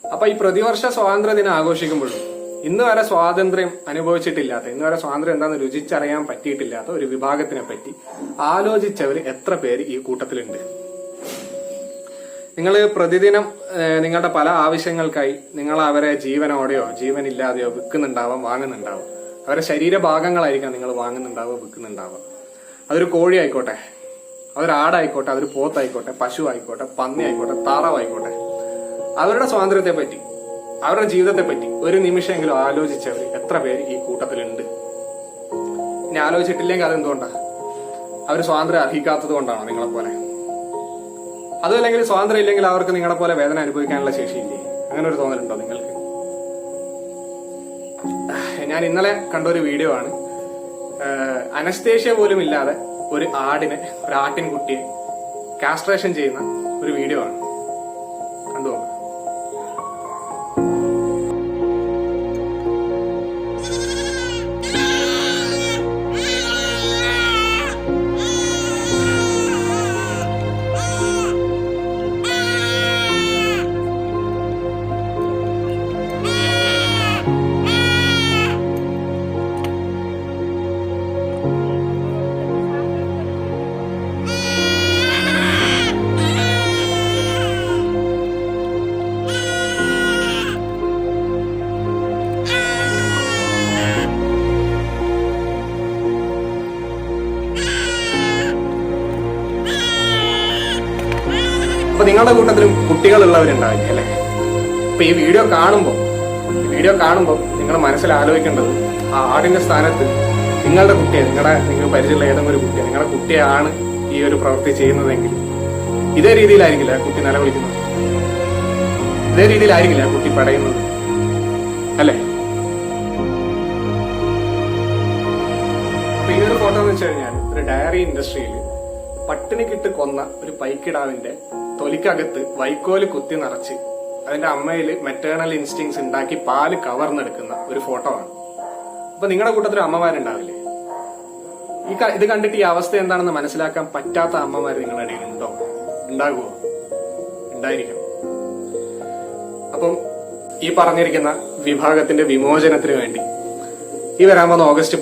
അപ്പൊ ഈ പ്രതിവർഷ സ്വാതന്ത്ര്യ ദിനം ആഘോഷിക്കുമ്പോഴും ഇന്ന് വരെ സ്വാതന്ത്ര്യം അനുഭവിച്ചിട്ടില്ലാത്ത, ഇന്ന് വരെ സ്വാതന്ത്ര്യം എന്താണെന്ന് രുചിച്ചറിയാൻ പറ്റിയിട്ടില്ലാത്ത ഒരു വിഭാഗത്തിനെ പറ്റി ആലോചിച്ചവർ എത്ര പേര് ഈ കൂട്ടത്തിലുണ്ട്? നിങ്ങൾ പ്രതിദിനം നിങ്ങളുടെ പല ആവശ്യങ്ങൾക്കായി നിങ്ങൾ അവരെ ജീവനോടെയോ ജീവനില്ലാതെയോ വിൽക്കുന്നുണ്ടാവാം, വാങ്ങുന്നുണ്ടാവാം. അവരെ ശരീരഭാഗങ്ങളായിരിക്കാം നിങ്ങൾ വാങ്ങുന്നുണ്ടാവുക, വിൽക്കുന്നുണ്ടാവുക. അതൊരു കോഴി ആയിക്കോട്ടെ, അതൊരു ആടായിക്കോട്ടെ, അതൊരു പോത്തായിക്കോട്ടെ, പശു ആയിക്കോട്ടെ, പന്നി ആയിക്കോട്ടെ, താറാവായിക്കോട്ടെ. അവരുടെ സ്വാതന്ത്ര്യത്തെ പറ്റി, അവരുടെ ജീവിതത്തെ പറ്റി ഒരു നിമിഷമെങ്കിലും ആലോചിച്ചവർ എത്ര പേര് ഈ കൂട്ടത്തിലുണ്ട്? ഇനി ആലോചിച്ചിട്ടില്ലെങ്കിൽ അതെന്തുകൊണ്ടാ? അവർ സ്വാതന്ത്ര്യം അർഹിക്കാത്തത് കൊണ്ടാണോ നിങ്ങളെ പോലെ? അതുമല്ലെങ്കിൽ സ്വാതന്ത്ര്യം ഇല്ലെങ്കിൽ അവർക്ക് നിങ്ങളെ പോലെ വേദന അനുഭവിക്കാനുള്ള ശേഷിയില്ലേ? അങ്ങനെ ഒരു തോന്നലുണ്ടോ നിങ്ങൾക്ക്? ഞാൻ ഇന്നലെ കണ്ട ഒരു വീഡിയോ ആണ്. അനസ്തേഷ്യ പോലും ഇല്ലാതെ ഒരു ആട്ടിൻകുട്ടിയെ കാസ്ട്രേഷൻ ചെയ്യുന്ന ഒരു വീഡിയോ ആണ്. കണ്ടു. അപ്പൊ നിങ്ങളുടെ കൂട്ടത്തിലും കുട്ടികളുള്ളവരുണ്ടാവില്ല അല്ലെ? അപ്പൊ ഈ വീഡിയോ കാണുമ്പോൾ നിങ്ങൾ മനസ്സിൽ ആലോചിക്കേണ്ടത്, ആ ആടിന്റെ സ്ഥാനത്ത് നിങ്ങളുടെ കുട്ടിയെ, നിങ്ങൾ പരിചയമുള്ള ഏതെങ്കിലും ഒരു കുട്ടിയെ, നിങ്ങളുടെ കുട്ടിയാണ് ഈ ഒരു പ്രവൃത്തി ചെയ്യുന്നതെങ്കിൽ ഇതേ രീതിയിലായിരിക്കില്ല ആ കുട്ടി നിലവിളിക്കുന്നത്, ഇതേ രീതിയിലായിരിക്കില്ല ആ കുട്ടി പടയുന്നത് അല്ലെ? അപ്പൊ ഈ ഒരു ഫോട്ടോ എന്ന് വെച്ച് കഴിഞ്ഞാൽ ഒരു ഡയറി ഇൻഡസ്ട്രിയിൽ പട്ടിണിക്കിട്ട് കൊന്ന ഒരു പൈക്കിടാവിന്റെ തൊലിക്കകത്ത് വൈക്കോല് കുത്തി നിറച്ച് അതിന്റെ അമ്മയില് മെറ്റേണൽ ഇൻസ്റ്റിങ്സ് ഉണ്ടാക്കി പാല് കവർന്നെടുക്കുന്ന ഒരു ഫോട്ടോ ആണ്. അപ്പൊ നിങ്ങളുടെ കൂട്ടത്തിൽ അമ്മമാരുണ്ടാവില്ലേ? ഇത് കണ്ടിട്ട് ഈ അവസ്ഥ എന്താണെന്ന് മനസ്സിലാക്കാൻ പറ്റാത്ത അമ്മമാർ നിങ്ങളുടെ ഇടയിൽ ഉണ്ടോ? ഉണ്ടാകുമോ? ഉണ്ടായിരിക്കും. അപ്പം ഈ പറഞ്ഞിരിക്കുന്ന വിഭാഗത്തിന്റെ വിമോചനത്തിന് വേണ്ടി ഈ വരാൻ പോകുന്ന ഓഗസ്റ്റ്